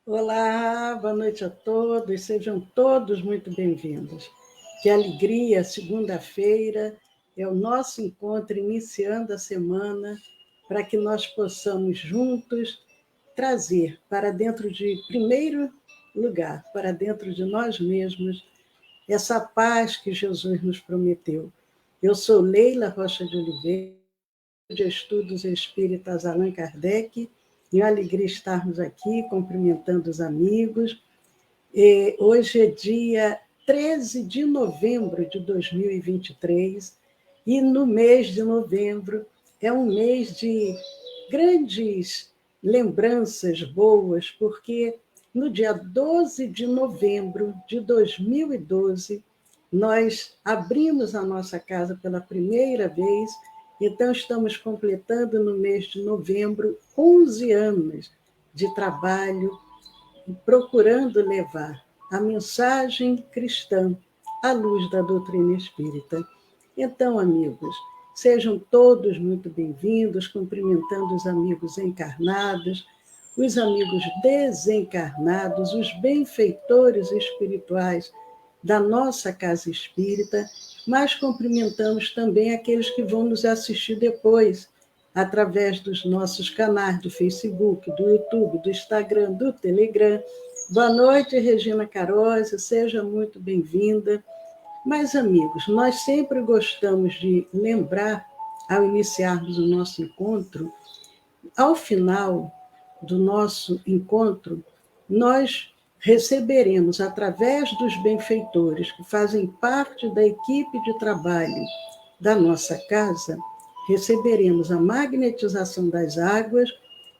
Olá, boa noite a todos, sejam todos muito bem-vindos. Que alegria, segunda-feira é o nosso encontro iniciando a semana para que nós possamos juntos trazer para dentro de, primeiro lugar, para dentro de nós mesmos, essa paz que Jesus nos prometeu. Eu sou Leila Rocha de Oliveira, de Estudos Espíritas Allan Kardec, e uma alegria estarmos aqui cumprimentando os amigos. Hoje é dia 13 de novembro de 2023, e no mês de novembro é um mês de grandes lembranças boas, porque no dia 12 de novembro de 2012, nós abrimos a nossa casa pela primeira vez, então estamos completando no mês de novembro 11 anos de trabalho, procurando levar a mensagem cristã à luz da doutrina espírita. Então, amigos, sejam todos muito bem-vindos, cumprimentando os amigos encarnados, os amigos desencarnados, os benfeitores espirituais da nossa casa espírita, mas cumprimentamos também aqueles que vão nos assistir depois, através dos nossos canais do Facebook, do YouTube, do Instagram, do Telegram. Boa noite, Regina Carosa, seja muito bem-vinda. Mas, amigos, nós sempre gostamos de lembrar, ao iniciarmos o nosso encontro, ao final do nosso encontro, nós receberemos, através dos benfeitores que fazem parte da equipe de trabalho da nossa casa, receberemos a magnetização das águas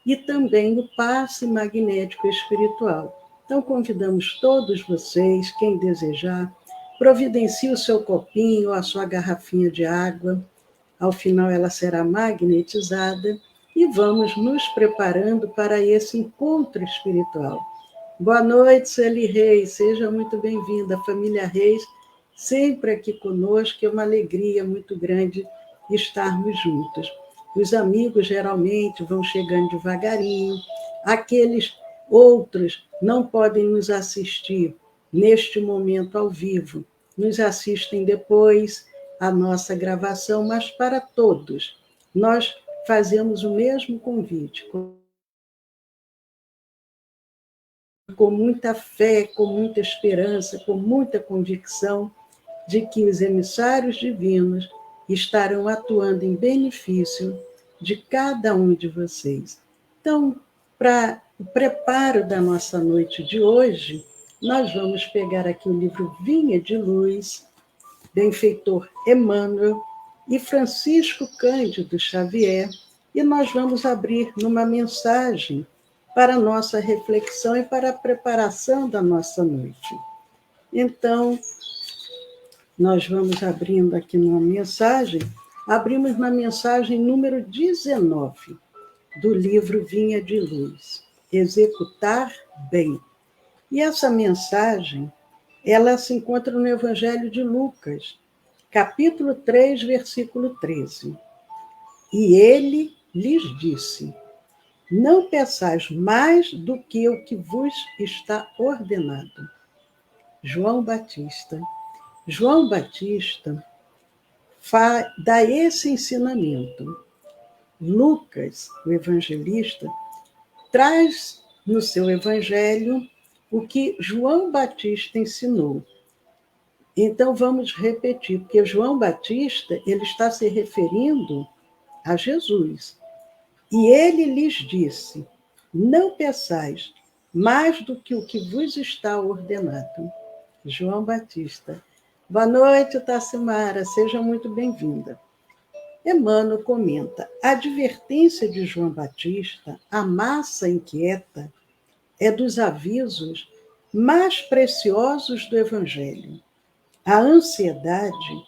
e também o passe magnético espiritual. Então, convidamos todos vocês, quem desejar, providencie o seu copinho, a sua garrafinha de água. Ao final, ela será magnetizada e vamos nos preparando para esse encontro espiritual. Boa noite, Celi Reis, seja muito bem-vinda. A família Reis, sempre aqui conosco, é uma alegria muito grande estarmos juntos. Os amigos geralmente vão chegando devagarinho, aqueles outros não podem nos assistir neste momento ao vivo, nos assistem depois a nossa gravação, mas para todos, nós fazemos o mesmo convite, com muita fé, com muita esperança, com muita convicção de que os emissários divinos estarão atuando em benefício de cada um de vocês. Então, para o preparo da nossa noite de hoje, nós vamos pegar aqui o livro Vinha de Luz, benfeitor Emmanuel e Francisco Cândido Xavier, e nós vamos abrir numa mensagem para a nossa reflexão e para a preparação da nossa noite. Então, nós vamos abrindo aqui numa mensagem, abrimos na mensagem número 19 do livro Vinha de Luz, Executar Bem. E essa mensagem, ela se encontra no Evangelho de Lucas, capítulo 3, versículo 13. E ele lhes disse: não peçais mais do que o que vos está ordenado. João Batista. João Batista dá esse ensinamento. Lucas, o evangelista, traz no seu evangelho o que João Batista ensinou. Então, vamos repetir, porque João Batista ele está se referindo a Jesus. E ele lhes disse: não peçais mais do que o que vos está ordenado. João Batista. Boa noite, Tassimara, seja muito bem-vinda. Emmanuel comenta: a advertência de João Batista, a massa inquieta, é dos avisos mais preciosos do Evangelho. A ansiedade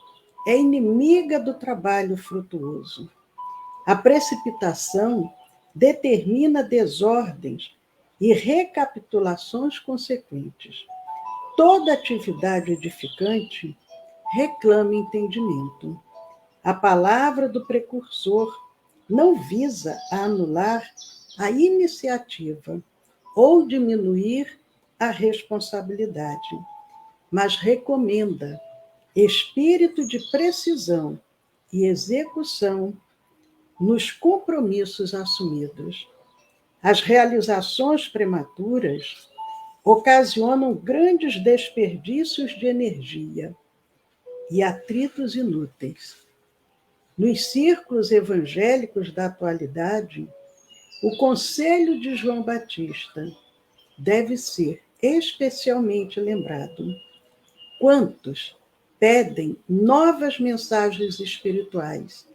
é inimiga do trabalho frutuoso. A precipitação determina desordens e recapitulações consequentes. Toda atividade edificante reclama entendimento. A palavra do precursor não visa a anular a iniciativa ou diminuir a responsabilidade, mas recomenda espírito de precisão e execução nos compromissos assumidos. As realizações prematuras ocasionam grandes desperdícios de energia e atritos inúteis. Nos círculos evangélicos da atualidade, o conselho de João Batista deve ser especialmente lembrado. Quantos pedem novas mensagens espirituais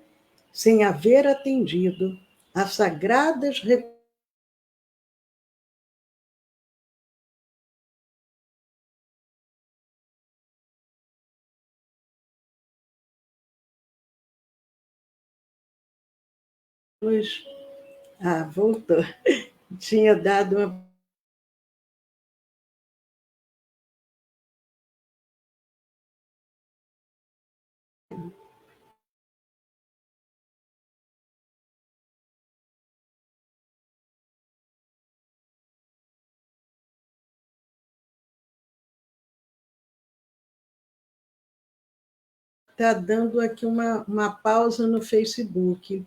sem haver atendido às sagradas voltou. Tinha dado uma. Está dando aqui uma pausa no Facebook.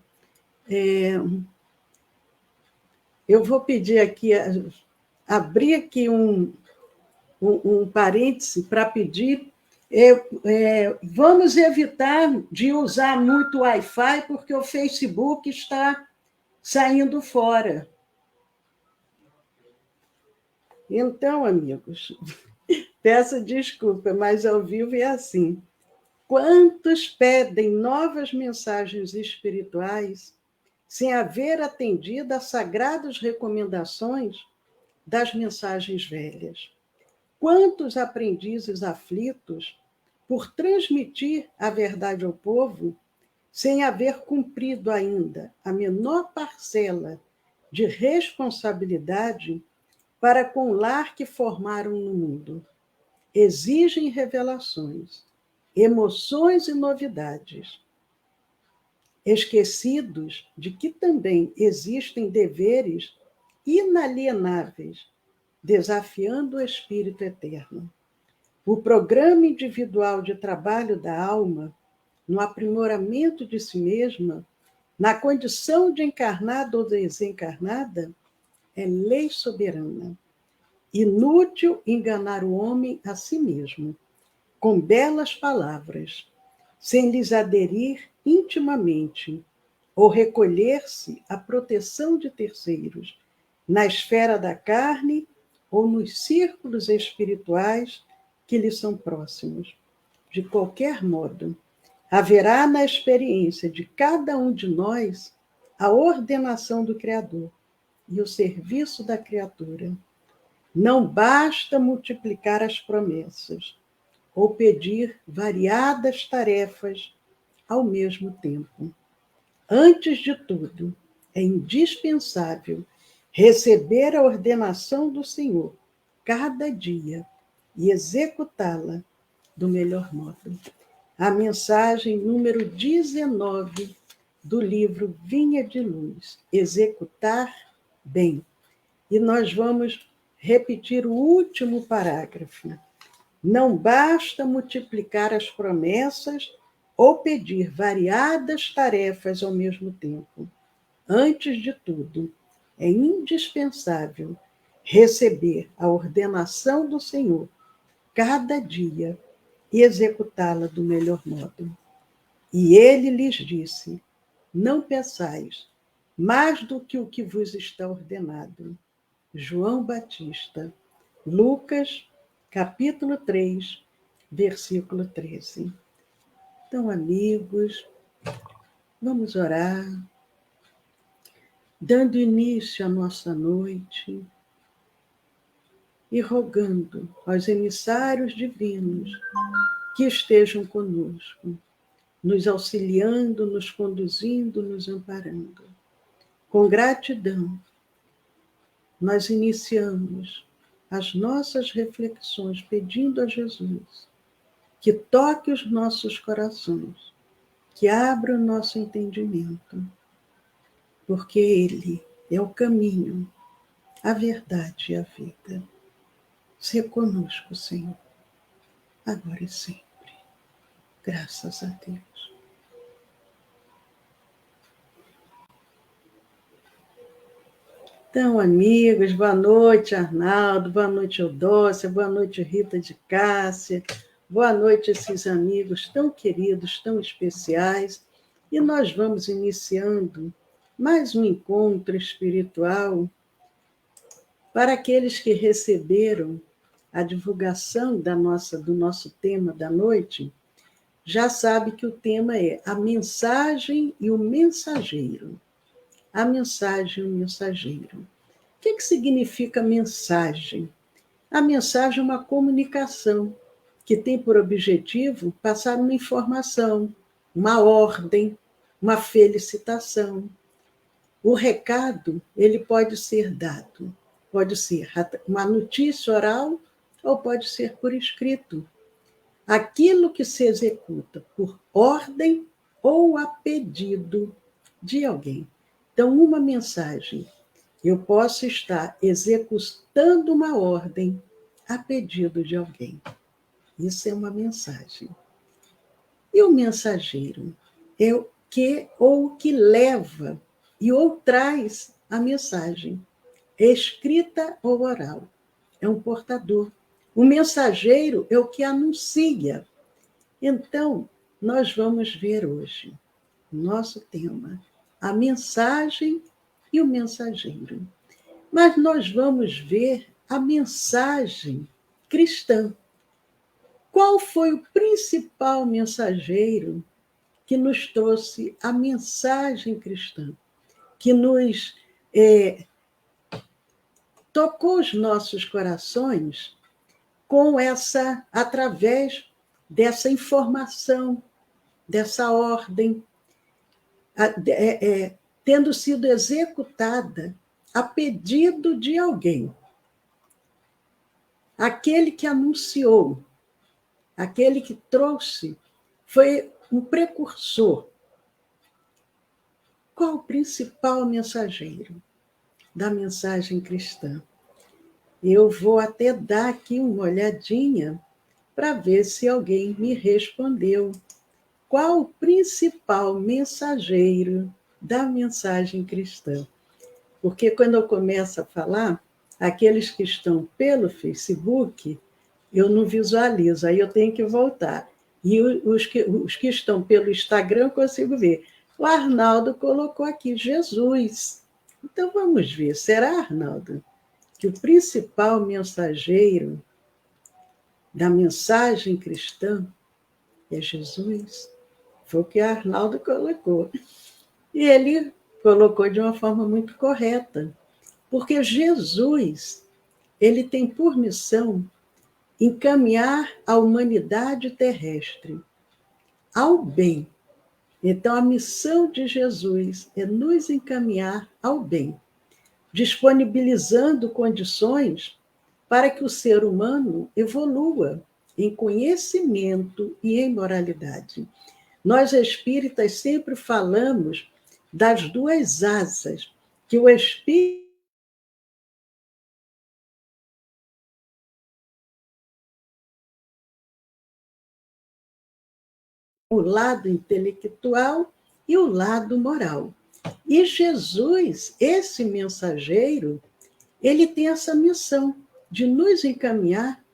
Eu vou pedir aqui, abrir aqui um parêntese para pedir. Vamos evitar de usar muito Wi-Fi, porque o Facebook está saindo fora. Então, amigos, peço desculpa, mas ao vivo é assim. Quantos pedem novas mensagens espirituais sem haver atendido às sagradas recomendações das mensagens velhas? Quantos aprendizes aflitos por transmitir a verdade ao povo, sem haver cumprido ainda a menor parcela de responsabilidade para com o lar que formaram no mundo? Exigem revelações, emoções e novidades, esquecidos de que também existem deveres inalienáveis, desafiando o espírito eterno. O programa individual de trabalho da alma, no aprimoramento de si mesma, na condição de encarnada ou desencarnada, é lei soberana. Inútil enganar o homem a si mesmo, com belas palavras, sem lhes aderir intimamente, ou recolher-se à proteção de terceiros, na esfera da carne ou nos círculos espirituais que lhe são próximos. De qualquer modo, haverá na experiência de cada um de nós a ordenação do Criador e o serviço da criatura. Não basta multiplicar as promessas ou pedir variadas tarefas ao mesmo tempo. Antes de tudo, é indispensável receber a ordenação do Senhor cada dia e executá-la do melhor modo. A mensagem número 19 do livro Vinha de Luz, executar bem. E nós vamos repetir o último parágrafo. Não basta multiplicar as promessas ou pedir variadas tarefas ao mesmo tempo. Antes de tudo, é indispensável receber a ordenação do Senhor cada dia e executá-la do melhor modo. E ele lhes disse: não peçais mais do que o que vos está ordenado. João Batista, Lucas, capítulo 3, versículo 13. Então, amigos, vamos orar, dando início à nossa noite e rogando aos emissários divinos que estejam conosco, nos auxiliando, nos conduzindo, nos amparando. Com gratidão, nós iniciamos as nossas reflexões pedindo a Jesus que toque os nossos corações, que abra o nosso entendimento, porque Ele é o caminho, a verdade e a vida. Sê conosco, Senhor, agora e sempre. Graças a Deus. Então, amigos, boa noite, Arnaldo, boa noite, Eudócia, boa noite, Rita de Cássia, boa noite, esses amigos tão queridos, tão especiais. E nós vamos iniciando mais um encontro espiritual para aqueles que receberam a divulgação do nosso tema da noite. Já sabe que o tema é a mensagem e o mensageiro. A mensagem e o mensageiro. O que significa mensagem? A mensagem é uma comunicação que tem por objetivo passar uma informação, uma ordem, uma felicitação. O recado, ele pode ser dado, pode ser uma notícia oral ou pode ser por escrito. Aquilo que se executa por ordem ou a pedido de alguém. Então, uma mensagem. Eu posso estar executando uma ordem a pedido de alguém. Isso é uma mensagem. E o mensageiro é o que leva e ou traz a mensagem, escrita ou oral. É um portador. O mensageiro é o que anuncia. Então, nós vamos ver hoje o nosso tema, a mensagem e o mensageiro. Mas nós vamos ver a mensagem cristã. Qual foi o principal mensageiro que nos trouxe a mensagem cristã, que nos tocou os nossos corações através dessa informação, dessa ordem, tendo sido executada a pedido de alguém. Aquele que anunciou, aquele que trouxe, foi um precursor. Qual o principal mensageiro da mensagem cristã? Eu vou até dar aqui uma olhadinha para ver se alguém me respondeu. Qual o principal mensageiro da mensagem cristã? Porque quando eu começo a falar, aqueles que estão pelo Facebook, eu não visualizo, aí eu tenho que voltar. E os que estão pelo Instagram, eu consigo ver. O Arnaldo colocou aqui Jesus. Então, vamos ver. Será, Arnaldo, que o principal mensageiro da mensagem cristã é Jesus? Foi o que Arnaldo colocou. E ele colocou de uma forma muito correta, porque Jesus, ele tem por missão encaminhar a humanidade terrestre ao bem. Então, a missão de Jesus é nos encaminhar ao bem, disponibilizando condições para que o ser humano evolua em conhecimento e em moralidade. Nós espíritas sempre falamos das duas asas, que o espírito o lado intelectual e o lado moral. E Jesus, esse mensageiro, ele tem essa missão de nos encaminhar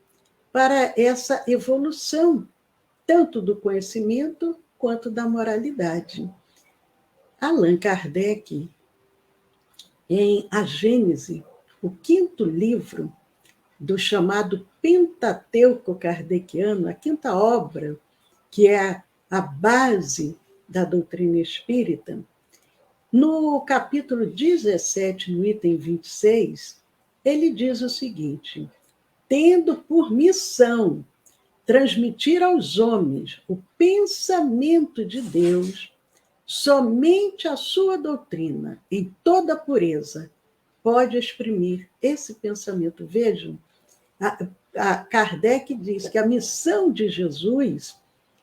para essa evolução, tanto do conhecimento quanto da moralidade. Allan Kardec, em A Gênese, o quinto livro do chamado Pentateuco kardeciano, a quinta obra, que é a base da doutrina espírita, no capítulo 17, no item 26, ele diz o seguinte: tendo por missão transmitir aos homens o pensamento de Deus, somente a sua doutrina, em toda pureza, pode exprimir esse pensamento. Vejam, a Kardec diz que a missão de Jesus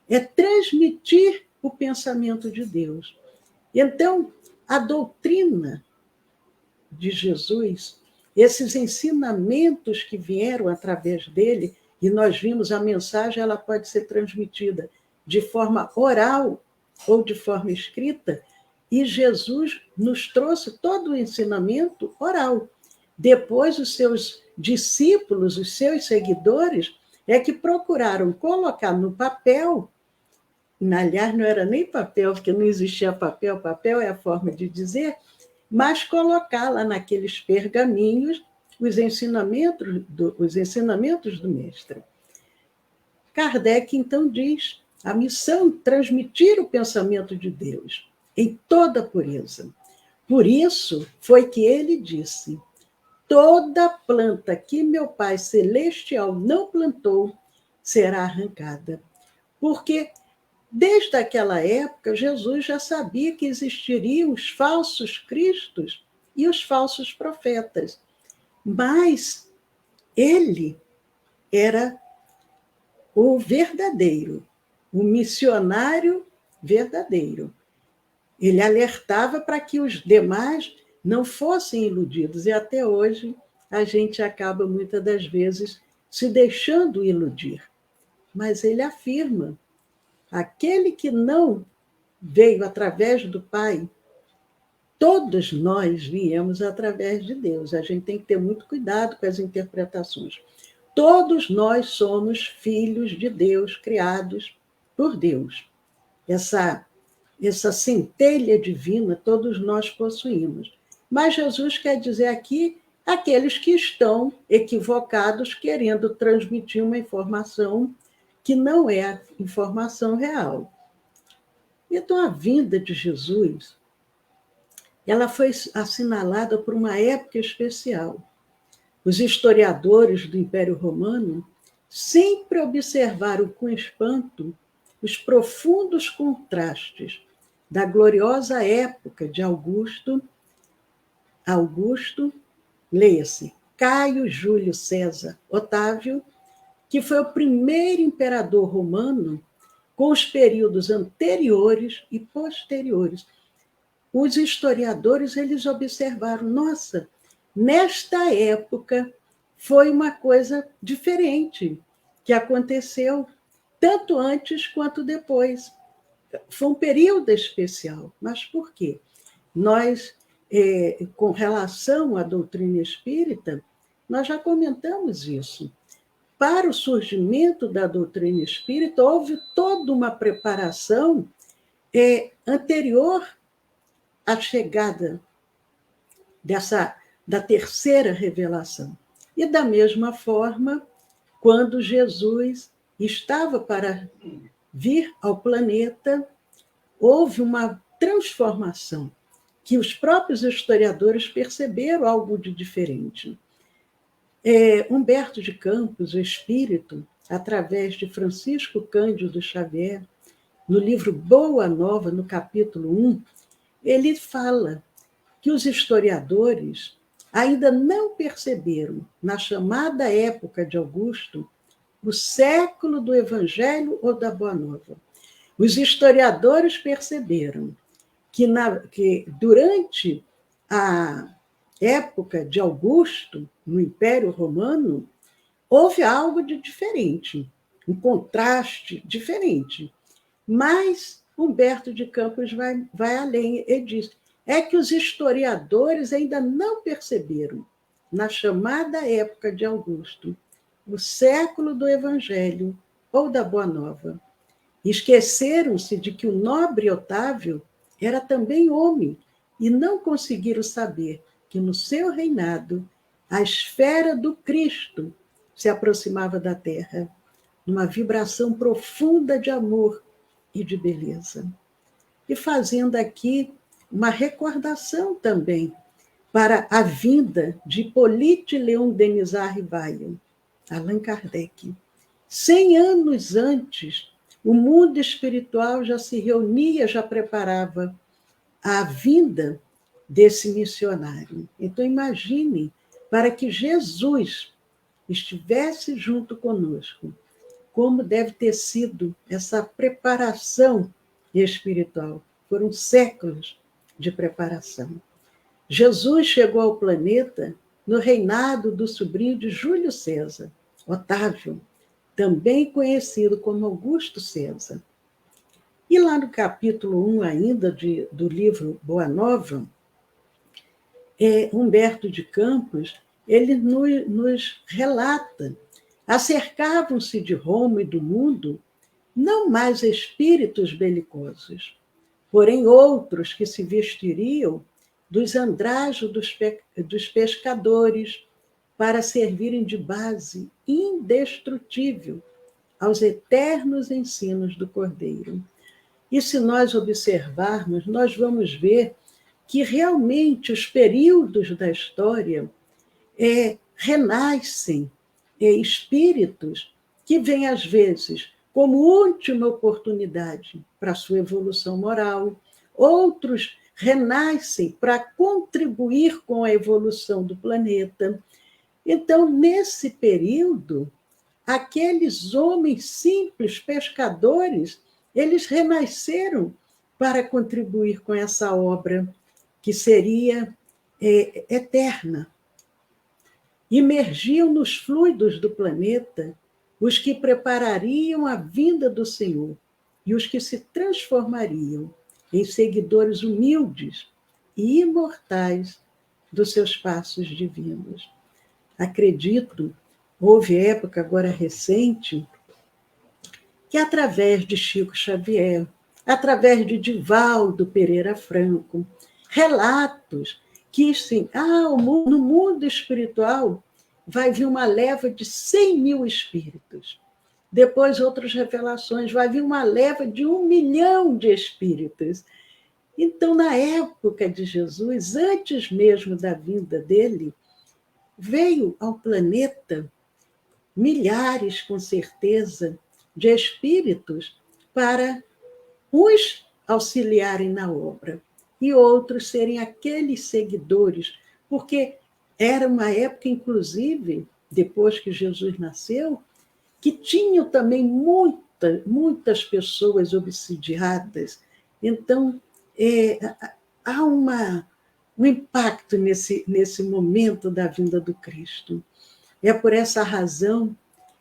é transmitir o pensamento de Deus. Então, a doutrina de Jesus esses ensinamentos que vieram através dele, e nós vimos a mensagem, ela pode ser transmitida de forma oral ou de forma escrita, e Jesus nos trouxe todo o ensinamento oral. Depois, os seus discípulos, os seus seguidores, é que procuraram colocar no papel, aliás, não era nem papel, porque não existia papel, papel é a forma de dizer, mas colocar lá naqueles pergaminhos os ensinamentos do mestre. Kardec, então, diz, a missão transmitir o pensamento de Deus em toda pureza. Por isso foi que ele disse: toda planta que meu Pai Celestial não plantou será arrancada. Porque desde aquela época, Jesus já sabia que existiriam os falsos cristos e os falsos profetas. Mas ele era o verdadeiro, o missionário verdadeiro. Ele alertava para que os demais não fossem iludidos. E até hoje a gente acaba, muitas das vezes, se deixando iludir. Mas ele afirma: aquele que não veio através do Pai, todos nós viemos através de Deus. A gente tem que ter muito cuidado com as interpretações. Todos nós somos filhos de Deus, criados por Deus. Essa centelha divina todos nós possuímos. Mas Jesus quer dizer aqui aqueles que estão equivocados, querendo transmitir uma informação que não é a informação real. Então, a vinda de Jesus, ela foi assinalada por uma época especial. Os historiadores do Império Romano sempre observaram com espanto os profundos contrastes da gloriosa época de Augusto, leia-se, Caio Júlio César Otávio, que foi o primeiro imperador romano, com os períodos anteriores e posteriores. Os historiadores, eles observaram, nossa, nesta época foi uma coisa diferente que aconteceu, tanto antes quanto depois. Foi um período especial. Mas por quê? Nós, com relação à doutrina espírita, nós já comentamos isso. Para o surgimento da doutrina espírita, houve toda uma preparação anterior à chegada da terceira revelação. E, da mesma forma, quando Jesus estava para vir ao planeta, houve uma transformação que os próprios historiadores perceberam algo de diferente. Humberto de Campos, o espírito, através de Francisco Cândido Xavier, no livro Boa Nova, no capítulo 1, ele fala que os historiadores ainda não perceberam, na chamada época de Augusto, o século do Evangelho ou da Boa Nova. Os historiadores perceberam que durante a época de Augusto, no Império Romano, houve algo de diferente, um contraste diferente. Mas Humberto de Campos vai além e diz: é que os historiadores ainda não perceberam, na chamada época de Augusto, o século do Evangelho ou da Boa Nova. Esqueceram-se de que o nobre Otávio era também homem e não conseguiram saber que no seu reinado a esfera do Cristo se aproximava da Terra, numa vibração profunda de amor e de beleza. E fazendo aqui uma recordação também para a vinda de Hippolyte Léon Denis Rivail, Allan Kardec. 100 anos antes, o mundo espiritual já se reunia, já preparava a vinda desse missionário. Então, imagine, para que Jesus estivesse junto conosco, como deve ter sido essa preparação espiritual. Foram séculos de preparação. Jesus chegou ao planeta no reinado do sobrinho de Júlio César, Otávio, também conhecido como Augusto César. E lá no capítulo 1 ainda do livro Boa Nova, Humberto de Campos, ele nos relata: acercavam-se de Roma e do mundo não mais espíritos belicosos, porém outros que se vestiriam dos andrajos dos pescadores para servirem de base indestrutível aos eternos ensinos do Cordeiro. E se nós observarmos, nós vamos ver que realmente os períodos da história renascem espíritos que vêm, às vezes, como última oportunidade para a sua evolução moral, outros renascem para contribuir com a evolução do planeta. Então, nesse período, aqueles homens simples, pescadores, eles renasceram para contribuir com essa obra que seria eterna. Imergiam nos fluidos do planeta os que preparariam a vinda do Senhor e os que se transformariam em seguidores humildes e imortais dos seus passos divinos. Acredito, houve época agora recente, que através de Chico Xavier, através de Divaldo Pereira Franco, relatos que, sim, no mundo espiritual vai vir uma leva de 100 mil espíritos. Depois, outras revelações, vai vir uma leva de 1 milhão de espíritos. Então, na época de Jesus, antes mesmo da vinda dele, veio ao planeta milhares, com certeza, de espíritos para uns auxiliarem na obra e outros serem aqueles seguidores, porque era uma época, inclusive, depois que Jesus nasceu, que tinham também muitas pessoas obsidiadas. Então, há um impacto nesse momento da vinda do Cristo. É por essa razão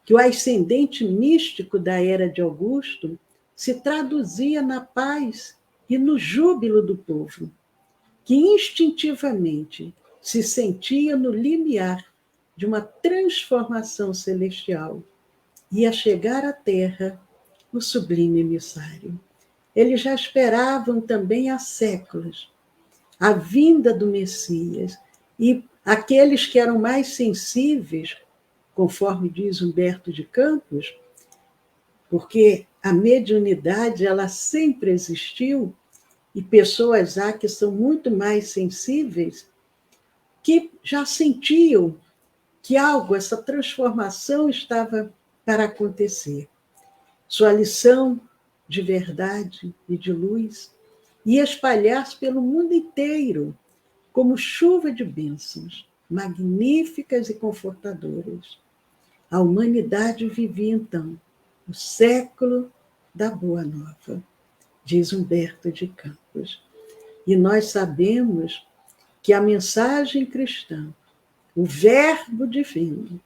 que o ascendente místico da era de Augusto se traduzia na paz e no júbilo do povo, que instintivamente se sentia no limiar de uma transformação celestial. Ia chegar à Terra o sublime emissário. Eles já esperavam também há séculos a vinda do Messias, e aqueles que eram mais sensíveis, conforme diz Humberto de Campos, porque a mediunidade ela sempre existiu, e pessoas há que são muito mais sensíveis, que já sentiam que algo, essa transformação estava para acontecer. Sua lição de verdade e de luz ia espalhar-se pelo mundo inteiro, como chuva de bênçãos, magníficas e confortadoras. A humanidade vivia, então, o século da Boa Nova, diz Humberto de Campos. E nós sabemos que a mensagem cristã, o verbo divino,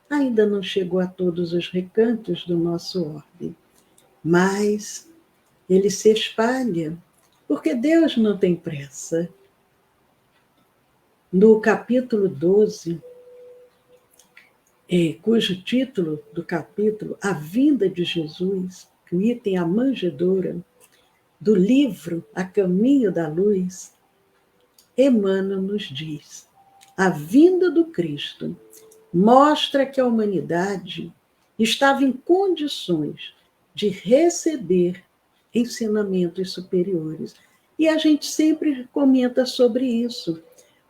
ainda não chegou a todos os recantos do nosso orbe, mas ele se espalha, porque Deus não tem pressa. No capítulo 12, cujo título do capítulo, A Vinda de Jesus, que o item A Manjedoura, do livro A Caminho da Luz, Emmanuel nos diz: a vinda do Cristo mostra que a humanidade estava em condições de receber ensinamentos superiores. E a gente sempre comenta sobre isso,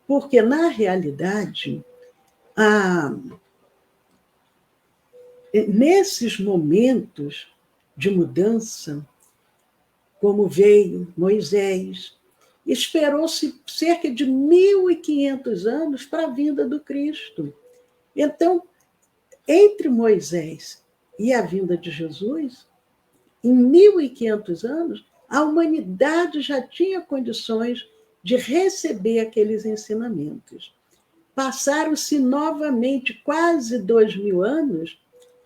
porque, na realidade, nesses momentos de mudança, como veio Moisés, esperou-se cerca de 1.500 anos para a vinda do Cristo. Então, entre Moisés e a vinda de Jesus, em 1.500 anos, a humanidade já tinha condições de receber aqueles ensinamentos. passaram-se novamente quase 2000 anos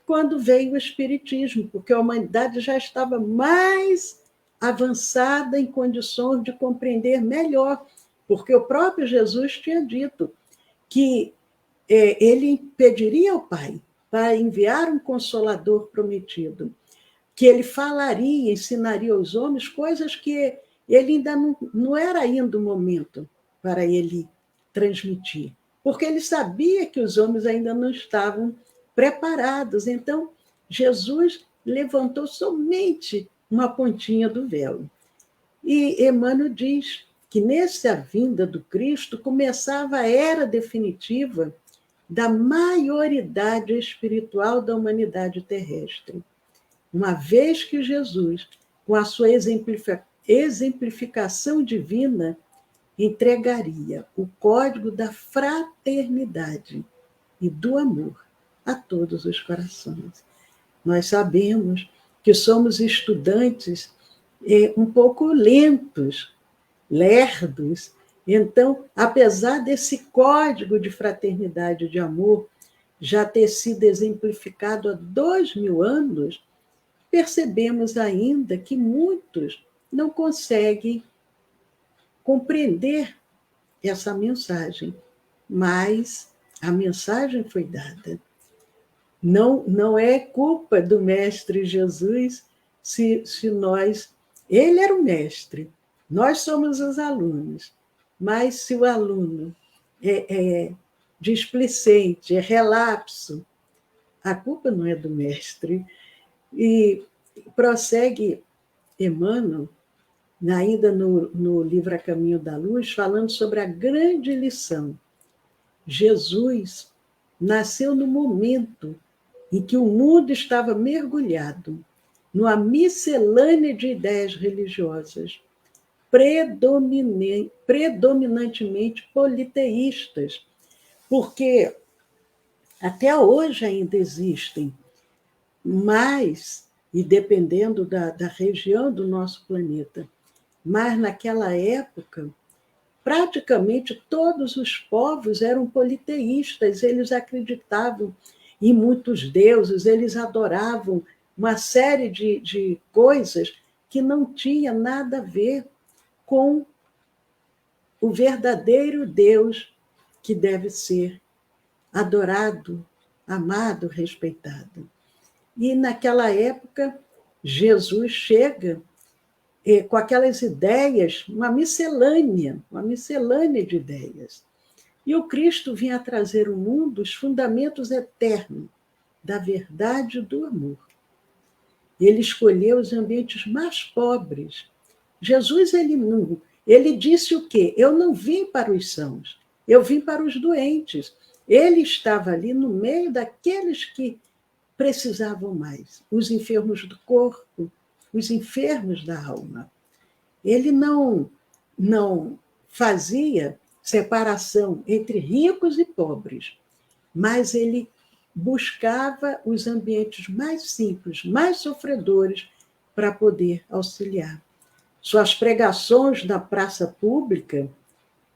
quando veio o Espiritismo, porque a humanidade já estava mais avançada em condições de compreender melhor, porque o próprio Jesus tinha dito que ele pediria ao Pai para enviar um Consolador prometido, que ele falaria, ensinaria aos homens coisas que ele ainda não era ainda o momento para ele transmitir, porque ele sabia que os homens ainda não estavam preparados. Então, Jesus levantou somente uma pontinha do véu. E Emmanuel diz que nessa vinda do Cristo começava a era definitiva da maioridade espiritual da humanidade terrestre. Uma vez que Jesus, com a sua exemplificação divina, entregaria o código da fraternidade e do amor a todos os corações. Nós sabemos que somos estudantes um pouco lentos, lerdos. Então, apesar desse código de fraternidade e de amor já ter sido exemplificado há 2000 anos, percebemos ainda que muitos não conseguem compreender essa mensagem, mas a mensagem foi dada. Não é culpa do Mestre Jesus se nós... Ele era o mestre, nós somos os alunos, mas se o aluno é displicente, é relapso, a culpa não é do mestre. E prossegue Emmanuel, ainda no livro A Caminho da Luz, falando sobre a grande lição. Jesus nasceu no momento em que o mundo estava mergulhado numa miscelânea de ideias religiosas, predominantemente politeístas, porque até hoje ainda existem, mas, e dependendo da região do nosso planeta, mas naquela época, praticamente todos os povos eram politeístas, eles acreditavam em muitos deuses, eles adoravam uma série de coisas que não tinha nada a ver com o verdadeiro Deus que deve ser adorado, amado, respeitado. E naquela época, Jesus chega com aquelas ideias, uma miscelânea de ideias. E o Cristo vinha trazer ao mundo os fundamentos eternos da verdade e do amor. Ele escolheu os ambientes mais pobres. Jesus, ele disse o quê? Eu não vim para os sãos, eu vim para os doentes. Ele estava ali no meio daqueles que precisavam mais, os enfermos do corpo, os enfermos da alma. Ele não fazia separação entre ricos e pobres, mas ele buscava os ambientes mais simples, mais sofredores, para poder auxiliar. Suas pregações na praça pública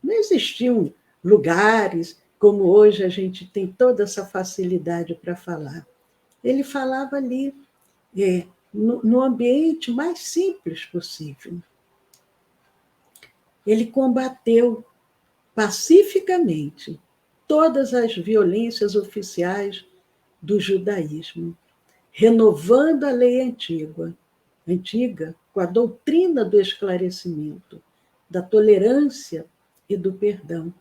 não existiam lugares como hoje a gente tem toda essa facilidade para falar. Ele falava ali, no ambiente mais simples possível. Ele combateu pacificamente todas as violências oficiais do judaísmo, renovando a lei antiga com a doutrina do esclarecimento, da tolerância e do perdão.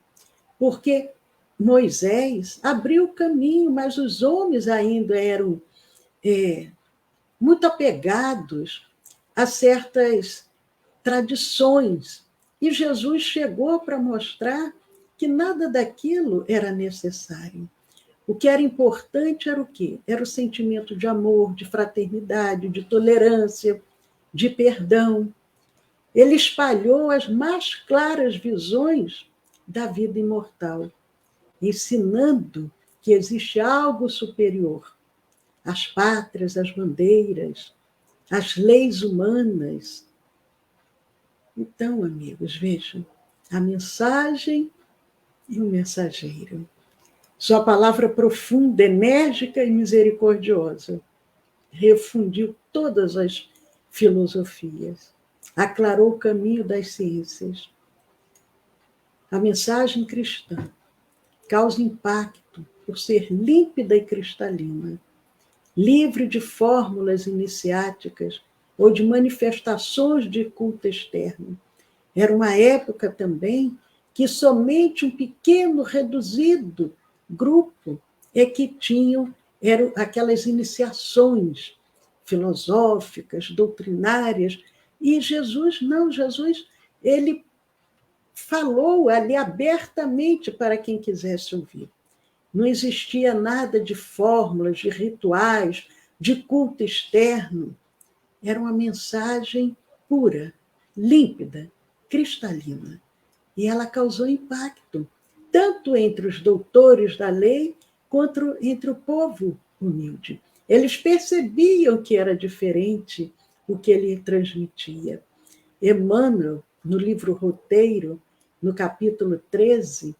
Porque Moisés abriu o caminho, mas os homens ainda eram muito apegados a certas tradições. E Jesus chegou para mostrar que nada daquilo era necessário. O que era importante era o quê? Era o sentimento de amor, de fraternidade, de tolerância, de perdão. Ele espalhou as mais claras visões da vida imortal, ensinando que existe algo superior às pátrias, às bandeiras, às leis humanas. Então, amigos, vejam, a mensagem e o mensageiro. Sua palavra profunda, enérgica e misericordiosa refundiu todas as filosofias, aclarou o caminho das ciências. A mensagem cristã causa impacto por ser límpida e cristalina, livre de fórmulas iniciáticas ou de manifestações de culto externo. Era uma época também que somente um pequeno, reduzido grupo é que eram aquelas iniciações filosóficas, doutrinárias, e Jesus não, Jesus, ele falou ali abertamente para quem quisesse ouvir. Não existia nada de fórmulas, de rituais, de culto externo. Era uma mensagem pura, límpida, cristalina. E ela causou impacto, tanto entre os doutores da lei, quanto entre o povo humilde. Eles percebiam que era diferente o que ele transmitia. Emmanuel, no livro Roteiro, no capítulo 13,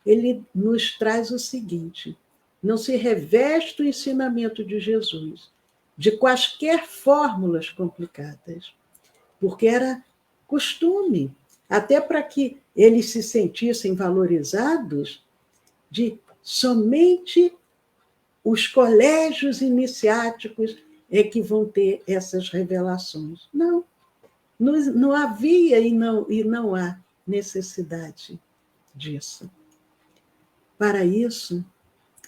ele nos traz o seguinte: não se reveste o ensinamento de Jesus de quaisquer fórmulas complicadas, porque era costume, até para que eles se sentissem valorizados, de somente os colégios iniciáticos é que vão ter essas revelações. Não havia e não há necessidade disso. Para isso,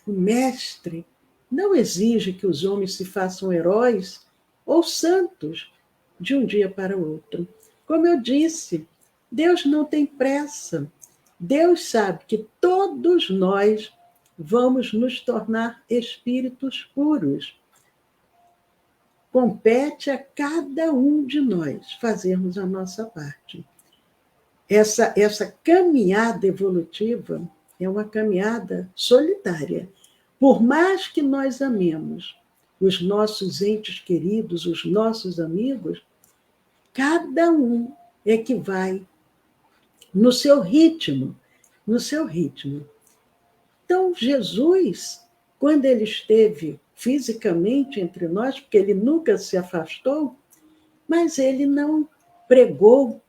o mestre não exige que os homens se façam heróis ou santos de um dia para o outro. Como eu disse, Deus não tem pressa. Deus sabe que todos nós vamos nos tornar espíritos puros. Compete a cada um de nós fazermos a nossa parte. Essa caminhada evolutiva é uma caminhada solitária. Por mais que nós amemos os nossos entes queridos, os nossos amigos, cada um é que vai no seu ritmo, no seu ritmo. Então, Jesus, quando ele esteve fisicamente entre nós, porque ele nunca se afastou, mas ele não pregou,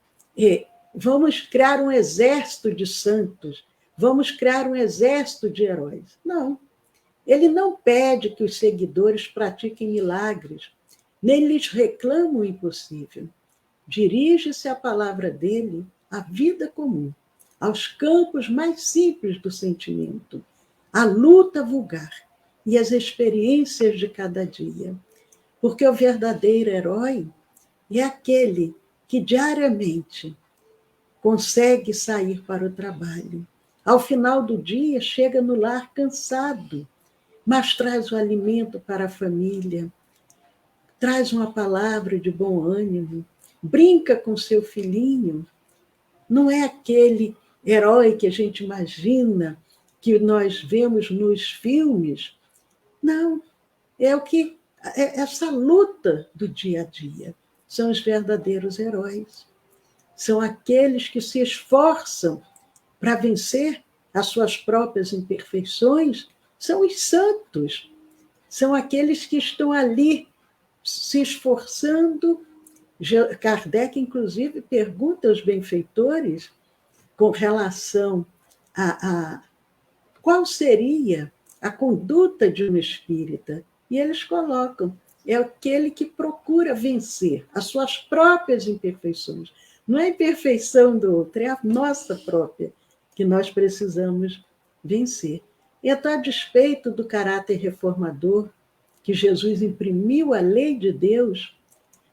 vamos criar um exército de santos, vamos criar um exército de heróis. Não. Ele não pede que os seguidores pratiquem milagres, nem lhes reclama o impossível. Dirige-se a palavra dele à vida comum, aos campos mais simples do sentimento, à luta vulgar e às experiências de cada dia. Porque o verdadeiro herói é aquele que diariamente consegue sair para o trabalho. Ao final do dia, chega no lar cansado, mas traz o alimento para a família, traz uma palavra de bom ânimo, brinca com seu filhinho. Não é aquele herói que a gente imagina, que nós vemos nos filmes. Não, é essa luta do dia a dia. São os verdadeiros heróis. São aqueles que se esforçam para vencer as suas próprias imperfeições. São os santos. São aqueles que estão ali se esforçando. Kardec, inclusive, pergunta aos benfeitores com relação a qual seria a conduta de um espírita. E eles colocam, é aquele que procura vencer as suas próprias imperfeições. Não é a imperfeição do outro, é a nossa própria que nós precisamos vencer. E até a despeito do caráter reformador que Jesus imprimiu à lei de Deus,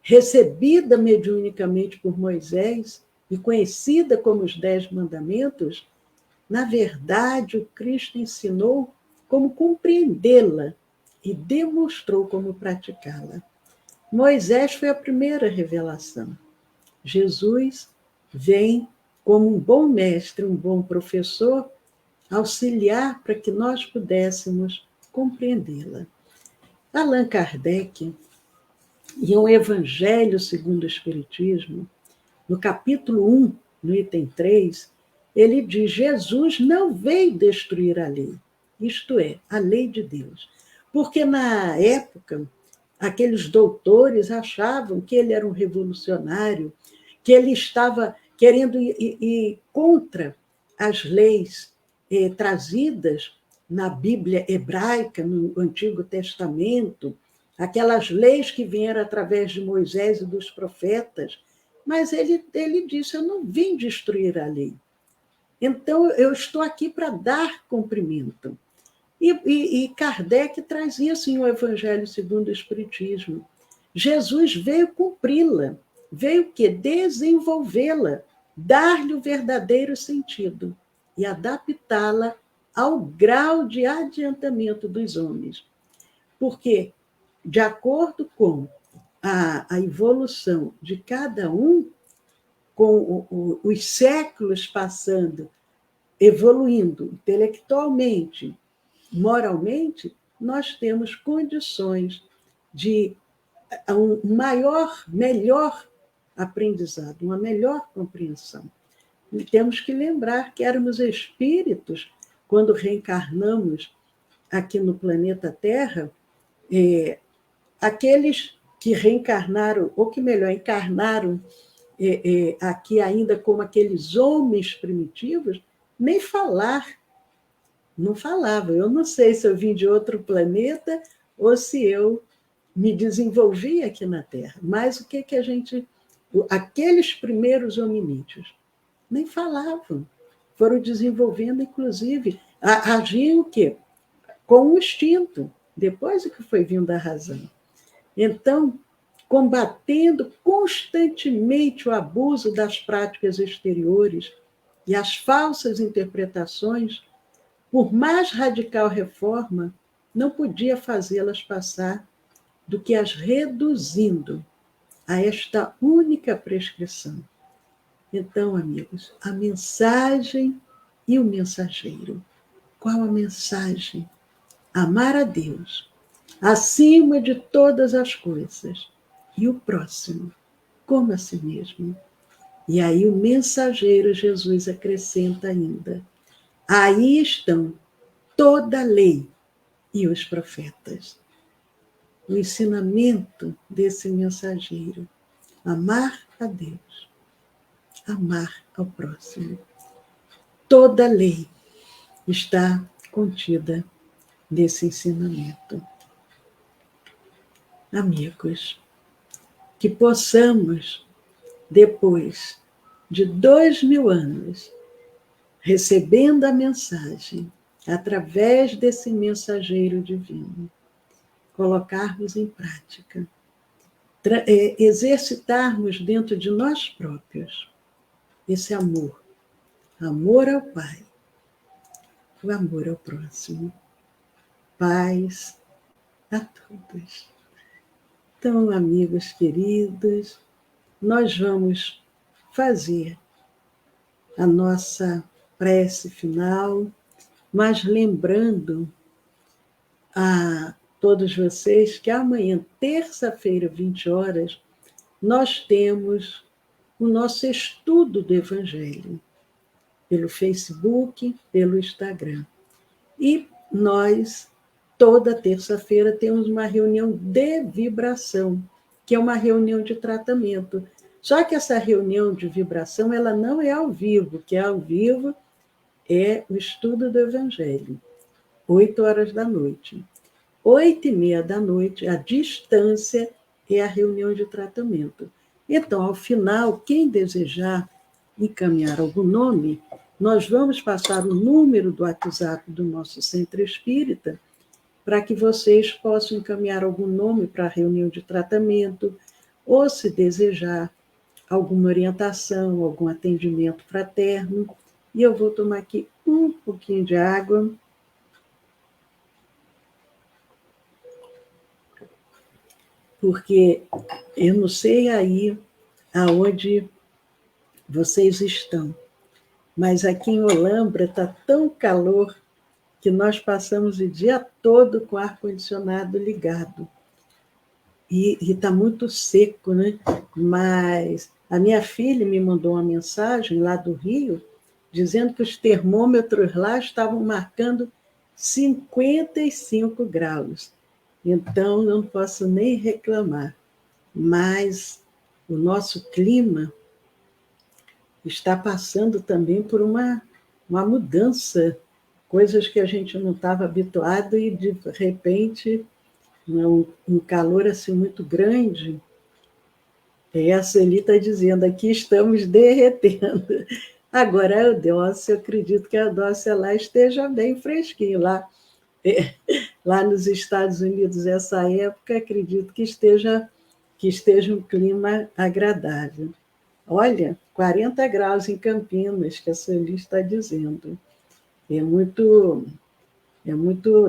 recebida mediunicamente por Moisés e conhecida como os 10 mandamentos, na verdade, o Cristo ensinou como compreendê-la e demonstrou como praticá-la. Moisés foi a primeira revelação. Jesus vem como um bom mestre, um bom professor, auxiliar para que nós pudéssemos compreendê-la. Allan Kardec, em Um Evangelho segundo o Espiritismo, no capítulo 1, no item 3, ele diz: Jesus não veio destruir a lei, isto é, a lei de Deus. Porque na época, aqueles doutores achavam que ele era um revolucionário, que ele estava querendo ir contra as leis trazidas na Bíblia hebraica, no Antigo Testamento, aquelas leis que vieram através de Moisés e dos profetas. Mas ele disse: eu não vim destruir a lei. Então, eu estou aqui para dar cumprimento. E Kardec traz isso em O Evangelho segundo o Espiritismo. Jesus veio cumpri-la, veio o quê? Desenvolvê-la, dar-lhe o verdadeiro sentido e adaptá-la ao grau de adiantamento dos homens. Porque, de acordo com a evolução de cada um, com os séculos passando, evoluindo intelectualmente, moralmente, nós temos condições de um melhor aprendizado, uma melhor compreensão. E temos que lembrar que éramos espíritos quando reencarnamos aqui no planeta Terra, aqueles que reencarnaram, ou que melhor, encarnaram aqui ainda como aqueles homens primitivos, nem falar não falava. Eu não sei se eu vim de outro planeta ou se eu me desenvolvi aqui na Terra. Mas o que a gente... Aqueles primeiros hominídeos nem falavam. Foram desenvolvendo, inclusive, agiam o quê? Com o instinto, depois que foi vindo a razão. Então, combatendo constantemente o abuso das práticas exteriores e as falsas interpretações, por mais radical reforma, não podia fazê-las passar do que as reduzindo a esta única prescrição. Então, amigos, a mensagem e o mensageiro. Qual a mensagem? Amar a Deus acima de todas as coisas e o próximo como a si mesmo. E aí o mensageiro, Jesus, acrescenta ainda: aí estão toda a lei e os profetas. O ensinamento desse mensageiro: amar a Deus, amar ao próximo. Toda a lei está contida nesse ensinamento. Amigos, que possamos, depois de 2000 anos, recebendo a mensagem através desse mensageiro divino, colocarmos em prática, exercitarmos dentro de nós próprios esse amor ao Pai, o amor ao próximo, paz a todos. Então, amigos queridos, nós vamos fazer a nossa prece final, mas lembrando a todos vocês que amanhã, terça-feira, 20 horas, nós temos o nosso estudo do Evangelho, pelo Facebook, pelo Instagram. E nós, toda terça-feira, temos uma reunião de vibração, que é uma reunião de tratamento. Só que essa reunião de vibração, ela não é ao vivo, que é ao vivo é o estudo do Evangelho, 8 horas da noite. 8h30 da noite, a distância é a reunião de tratamento. Então, ao final, quem desejar encaminhar algum nome, nós vamos passar o número do WhatsApp do nosso centro espírita para que vocês possam encaminhar algum nome para a reunião de tratamento, ou, se desejar, alguma orientação, algum atendimento fraterno. E eu vou tomar aqui um pouquinho de água. Porque eu não sei aí aonde vocês estão, mas aqui em Olambra está tão calor que nós passamos o dia todo com o ar-condicionado ligado. E está muito seco, né? Mas a minha filha me mandou uma mensagem lá do Rio, dizendo que os termômetros lá estavam marcando 55 graus. Então, não posso nem reclamar. Mas o nosso clima está passando também por uma mudança, coisas que a gente não estava habituado e, de repente, um calor assim muito grande. E a Sueli está dizendo, aqui estamos derretendo. Agora, a Eudócia, eu acredito que a Eudócia lá esteja bem fresquinho. Lá nos Estados Unidos, essa época, acredito que esteja um clima agradável. Olha, 40 graus em Campinas, que a Sueli está dizendo. É muito,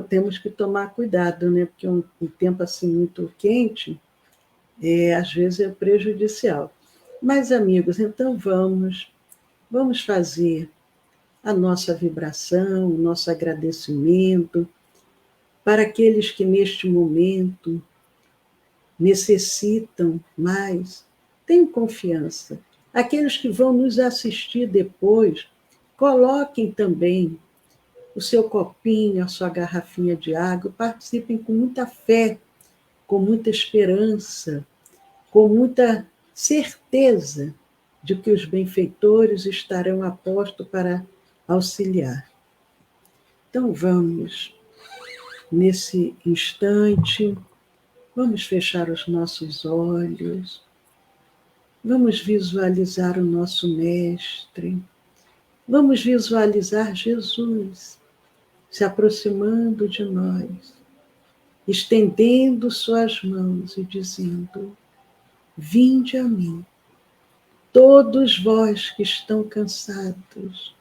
temos que tomar cuidado, né? Porque um tempo assim muito quente, às vezes é prejudicial. Mas, amigos, então vamos fazer a nossa vibração, o nosso agradecimento para aqueles que neste momento necessitam mais. Tenham confiança. Aqueles que vão nos assistir depois, coloquem também o seu copinho, a sua garrafinha de água, participem com muita fé, com muita esperança, com muita certeza de que os benfeitores estarão a posto para auxiliar. Então vamos, nesse instante, vamos fechar os nossos olhos, vamos visualizar o nosso Mestre, vamos visualizar Jesus se aproximando de nós, estendendo suas mãos e dizendo: vinde a mim, todos vós que estão cansados,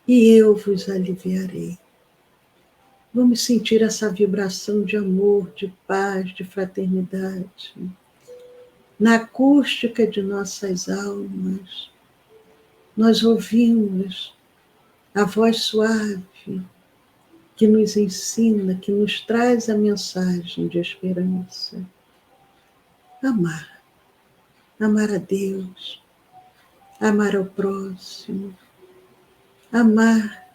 e eu vos aliviarei. Vamos sentir essa vibração de amor, de paz, de fraternidade, na acústica de nossas almas. Nós ouvimos a voz suave que nos ensina, que nos traz a mensagem de esperança. Amar a Deus, amar ao próximo, amar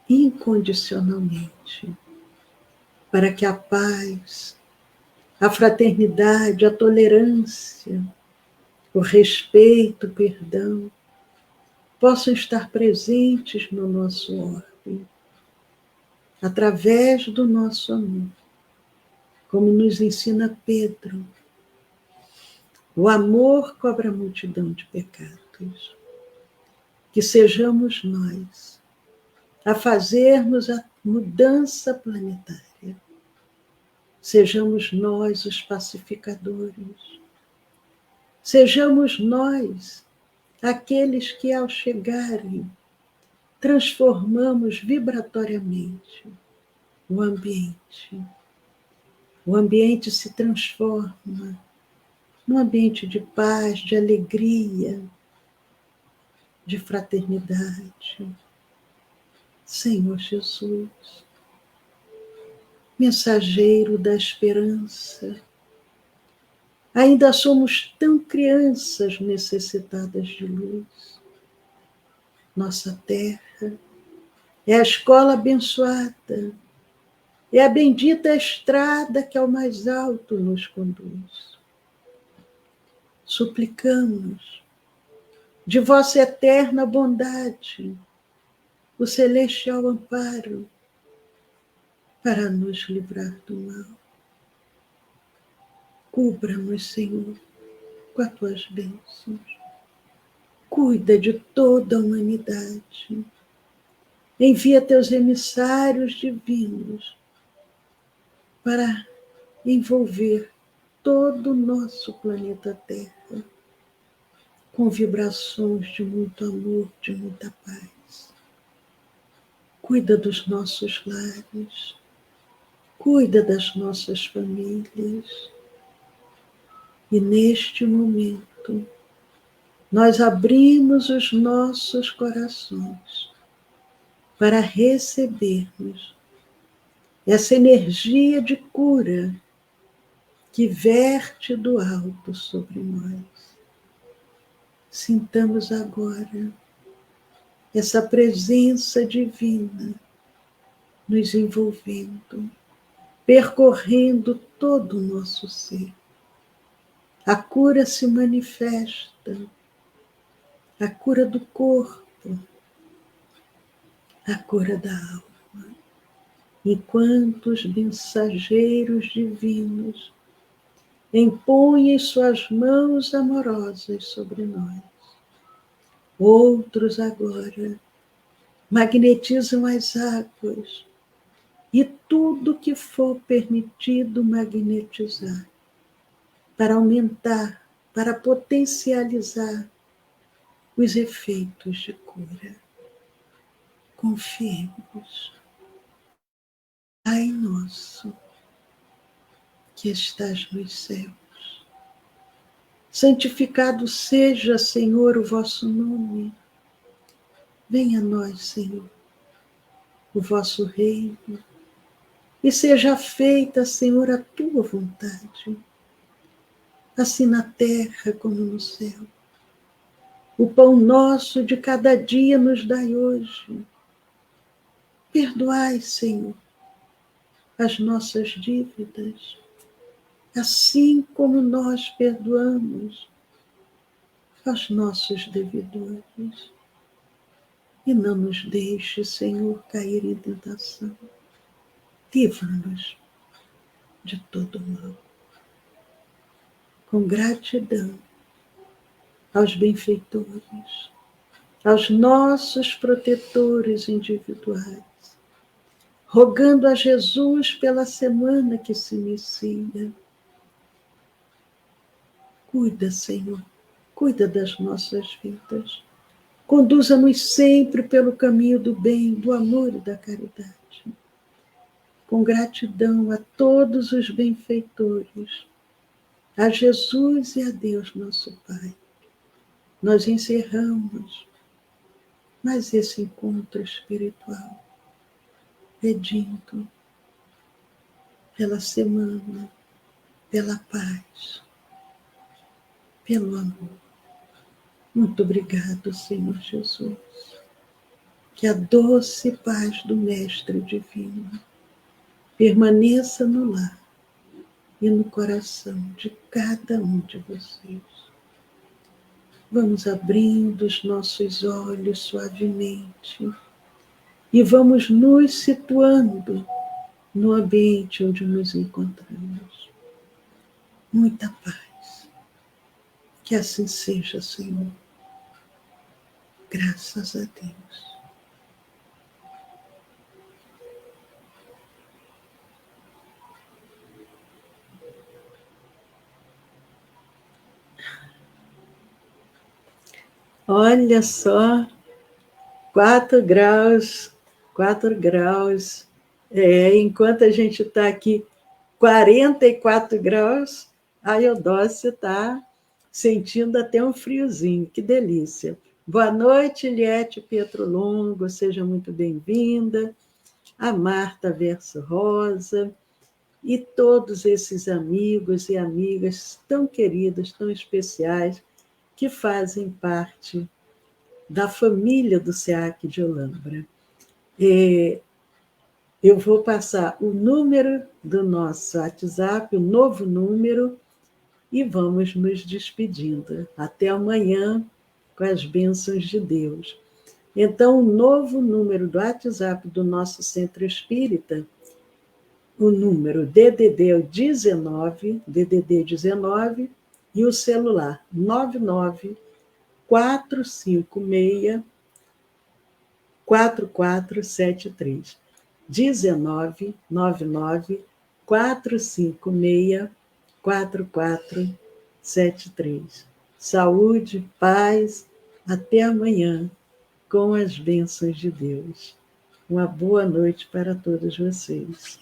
incondicionalmente, para que a paz, a fraternidade, a tolerância, o respeito, o perdão, possam estar presentes no nosso orbe, através do nosso amor, como nos ensina Pedro. O amor cobre a multidão de pecados. Que sejamos nós a fazermos a mudança planetária. Sejamos nós os pacificadores. Sejamos nós aqueles que, ao chegarem, transformamos vibratoriamente o ambiente. O ambiente se transforma num ambiente de paz, de alegria, de fraternidade. Senhor Jesus, mensageiro da esperança, ainda somos tão crianças necessitadas de luz. Nossa terra é a escola abençoada, é a bendita estrada que ao mais alto nos conduz. Suplicamos de vossa eterna bondade o celestial amparo para nos livrar do mal. Cubra-nos, Senhor, com as tuas bênçãos. Cuida de toda a humanidade. Envia teus emissários divinos para envolver todo o nosso planeta Terra com vibrações de muito amor, de muita paz. Cuida dos nossos lares, cuida das nossas famílias. E neste momento, nós abrimos os nossos corações para recebermos essa energia de cura que verte do alto sobre nós. Sintamos agora essa presença divina nos envolvendo, percorrendo todo o nosso ser. A cura se manifesta, a cura do corpo, a cura da alma, enquanto os mensageiros divinos impõem suas mãos amorosas sobre nós. Outros agora magnetizam as águas e tudo que for permitido magnetizar para aumentar, para potencializar os efeitos de cura. Confiemos. Pai nosso, que estás nos céus, santificado seja, Senhor, o vosso nome. Venha a nós, Senhor, o vosso reino, e seja feita, Senhor, a tua vontade, assim na terra como no céu. O pão nosso de cada dia nos dai hoje. Perdoai, Senhor, as nossas dívidas, assim como nós perdoamos aos nossos devedores. E não nos deixe, Senhor, cair em tentação. Livra-nos de todo mal. Com gratidão aos benfeitores, aos nossos protetores individuais, rogando a Jesus pela semana que se inicia. Cuida, Senhor, cuida das nossas vidas. Conduza-nos sempre pelo caminho do bem, do amor e da caridade. Com gratidão a todos os benfeitores, a Jesus e a Deus, nosso Pai, nós encerramos mais esse encontro espiritual, pedindo pela semana, pela paz, pelo amor. Muito obrigado, Senhor Jesus. Que a doce paz do Mestre Divino permaneça no lar e no coração de cada um de vocês. Vamos abrindo os nossos olhos suavemente e vamos nos situando no ambiente onde nos encontramos. Muita paz. Que assim seja, Senhor. Graças a Deus. Olha só, 4 graus, 4 graus. Enquanto a gente está aqui, 44 graus, a Eudócia está sentindo até um friozinho. Que delícia. Boa noite, Eliette Pietrolongo, seja muito bem-vinda. A Marta Verso Rosa e todos esses amigos e amigas tão queridas, tão especiais, que fazem parte da família do SEAC de Olambra. Eu vou passar o número do nosso WhatsApp, o novo número, e vamos nos despedindo. Até amanhã, com as bênçãos de Deus. Então, o novo número do WhatsApp do nosso Centro Espírita, o número DDD 19, e o celular 99456-4473. 19-456-4473. Saúde, paz, até amanhã, com as bênçãos de Deus. Uma boa noite para todos vocês.